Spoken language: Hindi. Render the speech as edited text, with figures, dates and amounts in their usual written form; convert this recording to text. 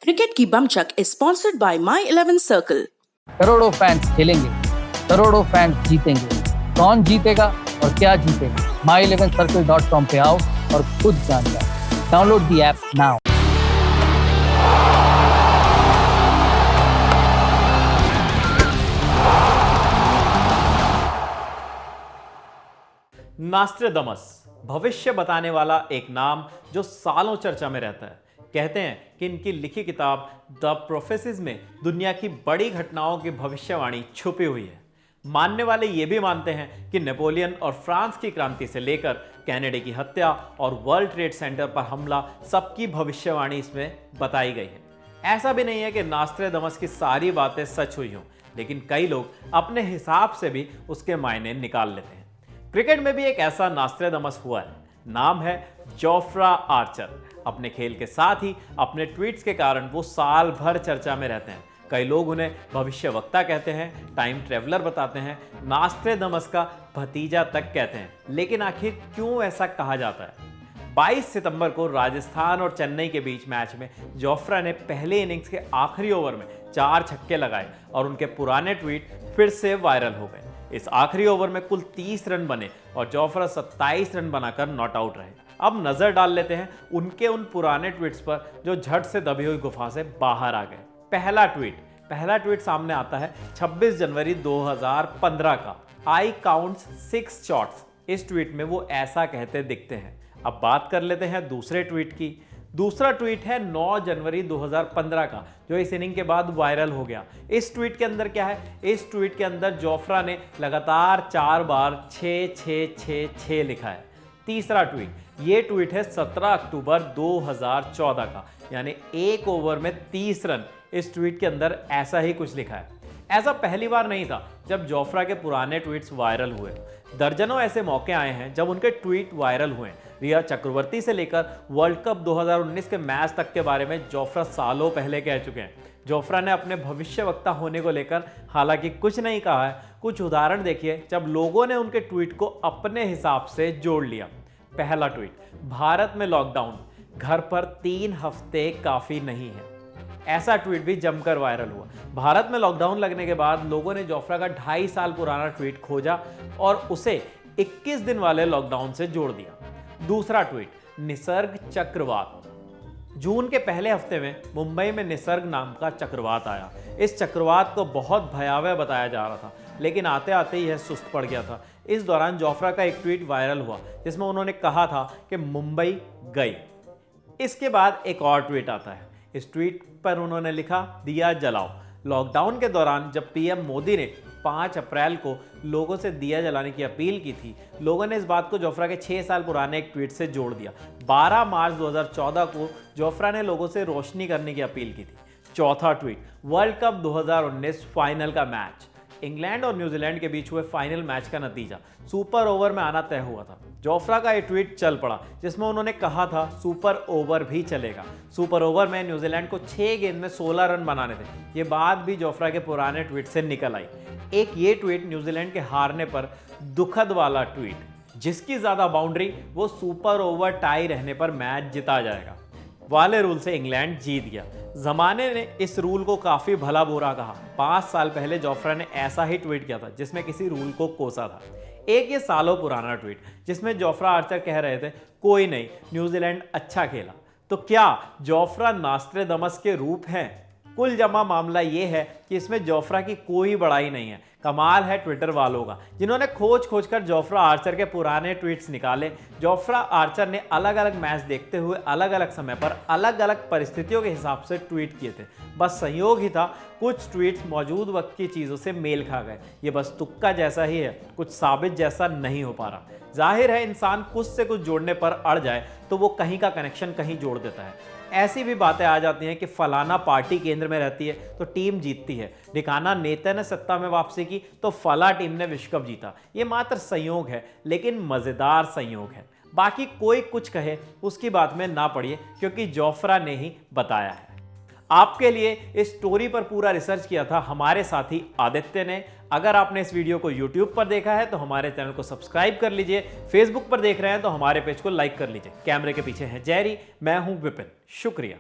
क्रिकेट की बमचक is sponsored by my 11 circle. करोड़ों फैंस खेलेंगे, करोड़ों फैंस जीतेंगे। कौन जीतेगा और क्या जीतेगा? my11circle.com पे आओ और खुद जान जाओ। Download the app now. Nostradamus भविष्य बताने वाला एक नाम जो सालों चर्चा में रहता है। कहते हैं कि इनकी लिखी किताब द प्रोफेसीज में दुनिया की बड़ी घटनाओं की भविष्यवाणी छुपी हुई है। मानने वाले ये भी मानते हैं कि नेपोलियन और फ्रांस की क्रांति से लेकर कैनेडी की हत्या और वर्ल्ड ट्रेड सेंटर पर हमला सबकी भविष्यवाणी इसमें बताई गई है। ऐसा भी नहीं है कि नास्ट्रेडमस की सारी बातें सच हुई हों, लेकिन कई लोग अपने हिसाब से भी उसके मायने निकाल लेते हैं। क्रिकेट में भी एक ऐसा नास्ट्रेडमस हुआ है। नाम है जोफ्रा आर्चर। अपने खेल के साथ ही अपने ट्वीट्स के कारण वो साल भर चर्चा में रहते हैं। कई लोग उन्हें भविष्यवक्ता कहते हैं, टाइम ट्रेवलर बताते हैं, नास्ट्रेडमस का भतीजा तक कहते हैं। लेकिन आखिर क्यों ऐसा कहा जाता है? 22 सितंबर को राजस्थान और चेन्नई के बीच मैच में जोफ्रा ने पहले इनिंग्स के आखिरी ओवर में 4 छक्के लगाए और उनके पुराने ट्वीट फिर से वायरल हो गए। इस आखिरी ओवर में कुल 30 रन बने और जोफ्रा 27 रन बनाकर नॉट आउट रहे। अब नजर डाल लेते हैं उनके उन पुराने ट्वीट्स पर जो झट से दबी हुई गुफा से बाहर आ गए। पहला ट्वीट सामने आता है 26 जनवरी 2015 का। आई काउंट्स 6 शॉट्स। इस ट्वीट में वो ऐसा कहते दिखते हैं। अब बात कर लेते हैं दूसरे ट्वीट की। दूसरा ट्वीट है 9 जनवरी 2015 का, जो इस इनिंग के बाद वायरल हो गया। इस ट्वीट के अंदर क्या है? इस ट्वीट के अंदर जोफ्रा ने लगातार 4 बार 6-6-6-6 लिखा है। तीसरा ट्वीट, ये ट्वीट है 17 अक्टूबर 2014 का, यानी एक ओवर में 30 रन। इस ट्वीट के अंदर ऐसा ही कुछ लिखा है। ऐसा पहली बार नहीं था जब जोफ्रा के पुराने ट्वीट्स वायरल हुए। दर्जनों ऐसे मौके आए हैं जब उनके ट्वीट वायरल हुए। रिया चक्रवर्ती से लेकर वर्ल्ड कप 2019 के मैच तक के बारे में जोफ्रा सालों पहले कह चुके हैं। जोफ्रा ने अपने भविष्यवक्ता होने को लेकर हालांकि कुछ नहीं कहा है। कुछ उदाहरण देखिए जब लोगों ने उनके ट्वीट को अपने हिसाब से जोड़ लिया। पहला ट्वीट, भारत में लॉकडाउन, घर पर 3 हफ्ते काफी नहीं है। ऐसा ट्वीट भी जमकर वायरल हुआ। भारत में लॉकडाउन लगने के बाद लोगों ने जोफ्रा का 2.5 साल पुराना ट्वीट खोजा और उसे 21 दिन वाले लॉकडाउन से जोड़ दिया। दूसरा ट्वीट, निसर्ग चक्रवात। जून के पहले हफ्ते में मुंबई में निसर्ग नाम का चक्रवात आया। इस चक्रवात को बहुत भयावह बताया जा रहा था, लेकिन आते आते यह सुस्त पड़ गया था। इस दौरान जोफ्रा का एक ट्वीट वायरल हुआ जिसमें उन्होंने कहा था कि मुंबई गई। इसके बाद एक और ट्वीट आता है। इस ट्वीट पर उन्होंने लिखा, दिया जलाओ। लॉकडाउन के दौरान जब पीएम मोदी ने 5 अप्रैल को लोगों से दिया जलाने की अपील की थी, लोगों ने इस बात को जोफ्रा के 6 साल पुराने एक ट्वीट से जोड़ दिया। 12 मार्च 2014 को जोफ्रा ने लोगों से रोशनी करने की अपील की थी। चौथा ट्वीट, वर्ल्ड कप 2019 फाइनल का मैच। इंग्लैंड और न्यूजीलैंड के बीच हुए फाइनल मैच का नतीजा सुपर ओवर में आना तय हुआ था। जोफ्रा का एक ट्वीट चल पड़ा जिसमें उन्होंने कहा था सुपर ओवर भी चलेगा। सुपर ओवर में न्यूजीलैंड को 6 गेंद में 16 रन बनाने थे। ये बात भी जोफ्रा के पुराने ट्वीट से निकल आई। एक ये ट्वीट न्यूजीलैंड के हारने पर दुखद वाला ट्वीट, जिसकी ज्यादा बाउंड्री वो सुपर ओवर टाई रहने पर मैच जिता जाएगा वाले रूल से इंग्लैंड जीत गया। जमाने ने इस रूल को काफी भला बुरा कहा। 5 साल पहले जोफ्रा ने ऐसा ही ट्वीट किया था जिसमें किसी रूल को कोसा था। एक ये सालों पुराना ट्वीट जिसमें जोफ्रा आर्चर कह रहे थे, कोई नहीं, न्यूजीलैंड अच्छा खेला। तो क्या जोफ्रा नास्ट्रेडमस के रूप हैं? कुल जमा मामला ये है कि इसमें जोफ्रा की कोई बड़ाई नहीं है। कमाल है ट्विटर वालों का, जिन्होंने खोज कर जोफ्रा आर्चर के पुराने ट्वीट्स निकाले। जोफ्रा आर्चर ने अलग अलग मैच देखते हुए अलग अलग समय पर अलग अलग परिस्थितियों के हिसाब से ट्वीट किए थे। बस संयोग ही था, कुछ ट्वीट्स मौजूद वक्त की चीज़ों से मेल खा गए। ये बस तुक्का जैसा ही है, कुछ साबित जैसा नहीं हो पा रहा। जाहिर है इंसान कुछ से कुछ जोड़ने पर अड़ जाए तो वो कहीं का कनेक्शन कहीं जोड़ देता है। ऐसी भी बातें आ जाती हैं कि फलाना पार्टी केंद्र में रहती है तो टीम जीतती है, ढिकाना नेता ने सत्ता में वापसी की तो फला टीम ने विश्व कप जीता। ये मात्र संयोग है, लेकिन मजेदार संयोग है। बाकी कोई कुछ कहे उसकी बात में ना पड़िए, क्योंकि जोफ्रा ने ही बताया है। आपके लिए इस स्टोरी पर पूरा रिसर्च किया था हमारे साथी आदित्य ने। अगर आपने इस वीडियो को YouTube पर देखा है तो हमारे चैनल को सब्सक्राइब कर लीजिए। Facebook पर देख रहे हैं तो हमारे पेज को लाइक कर लीजिए। कैमरे के पीछे है जेरी, मैं हूं विपिन। शुक्रिया।